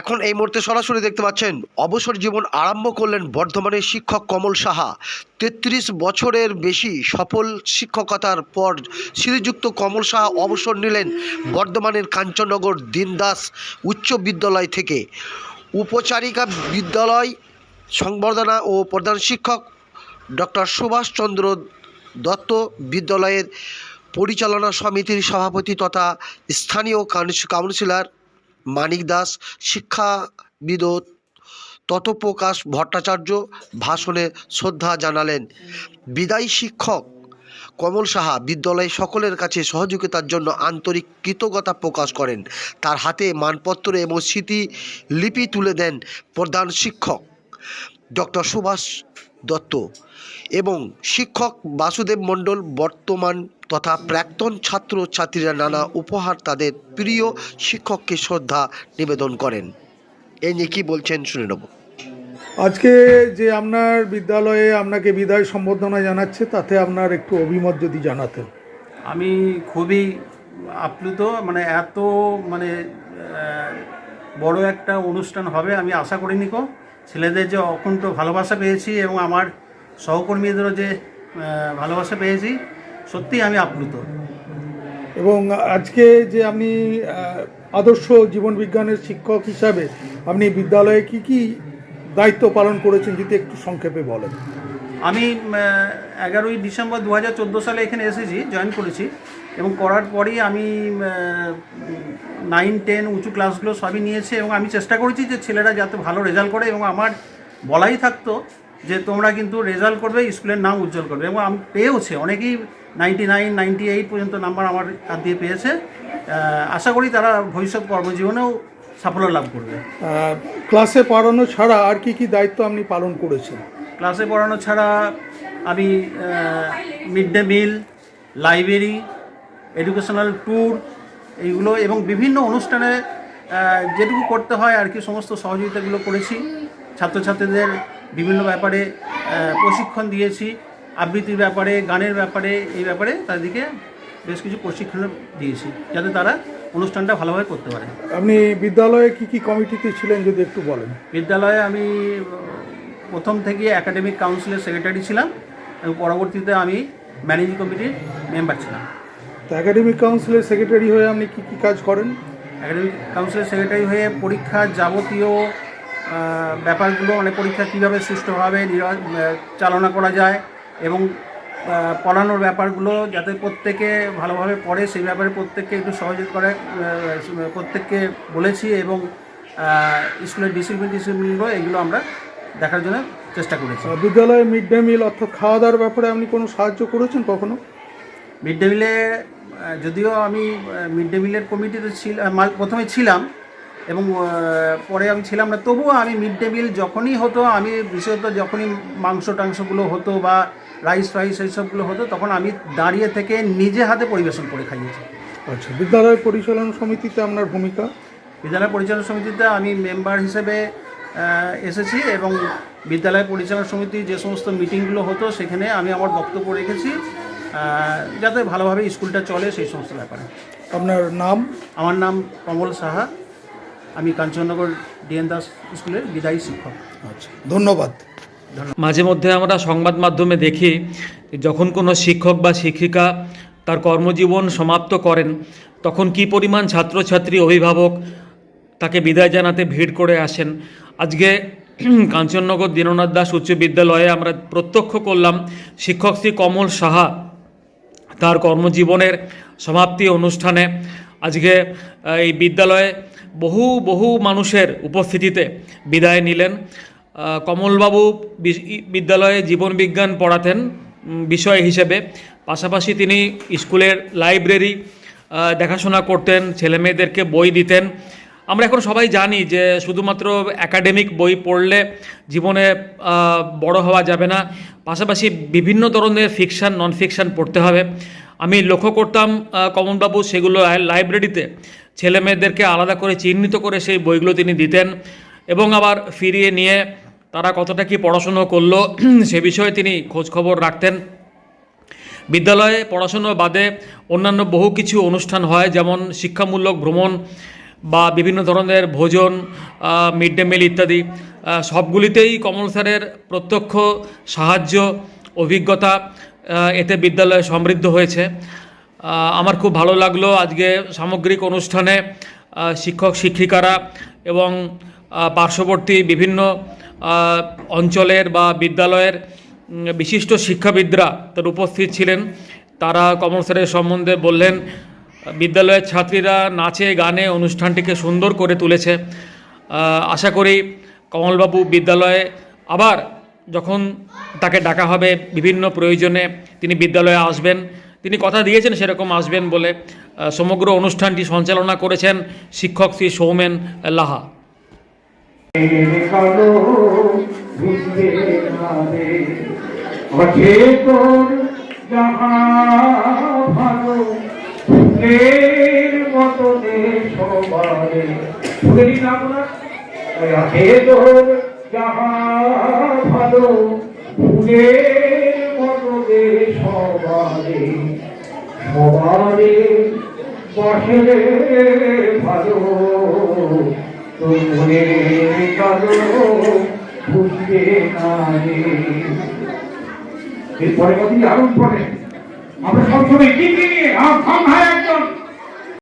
এখন এই মুহূর্তে সরাসরি দেখতে পাচ্ছেন অবসর জীবন আরম্ভ করলেন বর্ধমানের শিক্ষক কমল সাহা। ৩৩ বছরের বেশি সফল শিক্ষকতার পর শ্রীযুক্ত কমল সাহা অবসর নিলেন বর্ধমানের কাঞ্চননগর দীনদাস উচ্চ বিদ্যালয় থেকে। উপচারিকা বিদ্যালয় সংবর্ধনা ও প্রধান শিক্ষক ডক্টর সুভাষচন্দ্র দত্ত, বিদ্যালয়ের পরিচালনা সমিতির সভাপতি তথা স্থানীয় কাউন্সিলর মানিক দাস, শিক্ষাবিদ ততপ্রকাশ ভট্টাচার্য ভাষণে শ্রদ্ধা জানালেন। বিদায়ী শিক্ষক কমল সাহা বিদ্যালয়ে সকলের কাছে সহযোগিতার জন্য আন্তরিক কৃতজ্ঞতা প্রকাশ করেন। তার হাতে মানপত্র এবং স্মৃতিলিপি তুলে দেন প্রধান শিক্ষক ডক্টর সুভাষ দত্ত এবং শিক্ষক বাসুদেব মণ্ডল। বর্তমান তথা প্রাক্তন ছাত্রছাত্রীরা নানা উপহার তাদের প্রিয় শিক্ষককে শ্রদ্ধা নিবেদন করেন। এই নিয়ে কী বলছেন শুনে নেব। আজকে যে আপনার বিদ্যালয়ে আপনাকে বিদায় সম্বর্ধনা জানাচ্ছে, তাতে আপনার একটু অভিমত যদি জানাতেন। আমি খুবই আপ্লুত, এত বড় একটা অনুষ্ঠান হবে আমি আশা করিনি। ছেলেদের যে অকুণ্ঠ ভালোবাসা পেয়েছি এবং আমার সহকর্মীদেরও যে ভালোবাসা পেয়েছি, সত্যি আমি আপ্লুত। এবং আজকে যে আপনি আদর্শ জীবন বিজ্ঞানের শিক্ষক হিসাবে আপনি বিদ্যালয়ে কি কি দায়িত্ব পালন করেছেন যদি একটু সংক্ষেপে বলেন। আমি 11ই ডিসেম্বর 2014 সালে এখানে এসেছি, জয়েন করেছি এবং করার পরই আমি 9, 10 উঁচু ক্লাসগুলো সবই নিয়েছি এবং আমি চেষ্টা করেছি যে ছেলেরা যাতে ভালো রেজাল্ট করে এবং আমার বলাই থাকতো যে তোমরা কিন্তু রেজাল্ট করবে, স্কুলের নাম উজ্জ্বল করবে এবং আমি পেয়েওছে। অনেকেই 99, 98 পর্যন্ত নাম্বার আমার হাত দিয়ে পেয়েছে। আশা করি তারা ভবিষ্যৎ কর্মজীবনেও সাফল্য লাভ করবে। ক্লাসে পড়ানো ছাড়া আর কি কি দায়িত্ব আপনি পালন করেছেন? ক্লাসে পড়ানো ছাড়া আমি mid day meal, library, educational tour এইগুলো এবং বিভিন্ন অনুষ্ঠানে যেটুকু করতে হয় আর কি সমস্ত সহযোগিতাগুলো করেছি। ছাত্রছাত্রীদের বিভিন্ন ব্যাপারে প্রশিক্ষণ দিয়েছি, আবৃত্তির ব্যাপারে, গানের ব্যাপারে, এই ব্যাপারে তাদেরকে বেশ কিছু প্রশিক্ষণ দিয়েছি যাতে তারা অনুষ্ঠানটা ভালোভাবে করতে পারে। আপনি বিদ্যালয়ে কি কি কমিটিতে ছিলেন যদি একটু বলেন। বিদ্যালয়ে আমি প্রথম থেকে একাডেমিক কাউন্সিলের সেক্রেটারি ছিলাম এবং পরবর্তীতে আমি ম্যানেজিং কমিটির মেম্বার ছিলাম। তো একাডেমিক কাউন্সিলের সেক্রেটারি হয়ে আপনি কি কি কাজ করেন? একাডেমিক কাউন্সিলের সেক্রেটারি হয়ে পরীক্ষার যাবতীয় ব্যাপারগুলো, পরীক্ষা কীভাবে সুষ্ঠুভাবে চালনা করা যায় এবং পড়ানোর ব্যাপারগুলো যাতে প্রত্যেকে ভালোভাবে পড়ে সেই ব্যাপারে প্রত্যেককে একটু সহযোগ করে প্রত্যেককে বলেছি এবং স্কুলের ডিসিপ্লিনগুলো এগুলো আমরা দেখার জন্য চেষ্টা করেছি। বিদ্যালয়ে মিড ডে মিল অর্থাৎ খাওয়া দাওয়ার ব্যাপারে আপনি কোনো সাহায্য করেছেন কখনো? মিড ডে মিলে যদিও আমি মিড ডে মিলের কমিটিতে প্রথমে ছিলাম এবং পরে আমি ছিলাম না, তবুও আমি মিড ডে মিল যখনই হতো, আমি বিশেষত যখনই টাংশগুলো হতো বা রাইস এইসবগুলো হতো, তখন আমি দাঁড়িয়ে থেকে নিজে হাতে পরিবেশন করে খাইয়েছি। আচ্ছা, বিদ্যালয় পরিচালনা সমিতিতে আপনার ভূমিকা? বিদ্যালয় পরিচালনা সমিতিতে আমি মেম্বার হিসেবে এসেছি এবং বিদ্যালয় পরিচালনা সমিতির যে সমস্ত মিটিংগুলো হতো সেখানে আমি আমার বক্তব্য রেখেছি যাতে ভালোভাবে স্কুলটা চলে সেই সমস্ত ব্যাপারে। আপনার নাম? আমার নাম কমল সাহা, আমি কাঞ্চননগর ডিএন দাস স্কুলের বিদায়ী শিক্ষক। আচ্ছা, ধন্যবাদ। মাঝে মধ্যে আমরা সংবাদ মাধ্যমে দেখি যখন কোনো শিক্ষক বা শিক্ষিকা তার কর্মজীবন সমাপ্ত করেন তখন কি পরিমাণ ছাত্রছাত্রী, অভিভাবক তাকে বিদায় জানাতে ভিড় করে আসেন। আজকে কাঞ্চননগর দীননাথ দাস উচ্চ বিদ্যালয়ে আমরা প্রত্যক্ষ করলাম শিক্ষক শ্রী কমল সাহা তার কর্মজীবনের সমাপ্তি অনুষ্ঠানে। আজকে এই বিদ্যালয়ে বহু মানুষের উপস্থিতিতে বিদায় নিলেন। কমলবাবু বিদ্যালয়ে জীবনবিজ্ঞান পড়াতেন বিষয় হিসেবে, পাশাপাশি তিনি স্কুলের লাইব্রেরি দেখাশোনা করতেন, ছেলেমেয়েদেরকে বই দিতেন। আমরা এখন সবাই জানি যে শুধুমাত্র একাডেমিক বই পড়লে জীবনে বড় হওয়া যাবে না, পাশাপাশি বিভিন্ন ধরনের ফিকশান, নন ফিকশান পড়তে হবে। আমি লক্ষ্য করতাম কমলবাবু সেগুলো লাইব্রেরিতে ছেলেমেয়েদেরকে আলাদা করে চিহ্নিত করে সেই বইগুলো তিনি দিতেন এবং আবার ফিরিয়ে নিয়ে তারা কতটা কি পড়াশুনো করলো সে বিষয়ে তিনি খোঁজখবর রাখতেন। বিদ্যালয়ে পড়াশুনো বাদে অন্যান্য বহু কিছু অনুষ্ঠান হয়, যেমন শিক্ষামূলক ভ্রমণ বা বিভিন্ন ধরনের ভোজন, মিড ডে মিল ইত্যাদি সবগুলিতেই কমল স্যারের প্রত্যক্ষ সাহায্য, অভিজ্ঞতা, এতে বিদ্যালয় সমৃদ্ধ হয়েছে। আমার খুব ভালো লাগলো আজকে সামগ্রিক অনুষ্ঠানে শিক্ষক শিক্ষিকারা এবং পার্শ্ববর্তী বিভিন্ন অঞ্চলের বা বিদ্যালয়ের বিশিষ্ট শিক্ষাবিদরা তার উপস্থিত ছিলেন। তারা কমল স্যারের সম্বন্ধে বললেন। বিদ্যালয়ের ছাত্রীরা নাচে গানে অনুষ্ঠানটিকে সুন্দর করে তুলেছে। আশা করি কমলবাবু বিদ্যালয়ে আবার যখন তাকে ডাকা হবে বিভিন্ন প্রয়োজনে তিনি বিদ্যালয়ে আসবেন। তিনি কথা দিয়েছেন সেরকম আসবেন বলে। সমগ্র অনুষ্ঠানটি সঞ্চালনা করেছেন শিক্ষক শ্রী সৌমেন লাহা। সবারে বসে ভালো তোমরে কালো বুঝবে না রে। এরপরে কত আরো পরে আমরা সবসময় কি নিয়ে একজন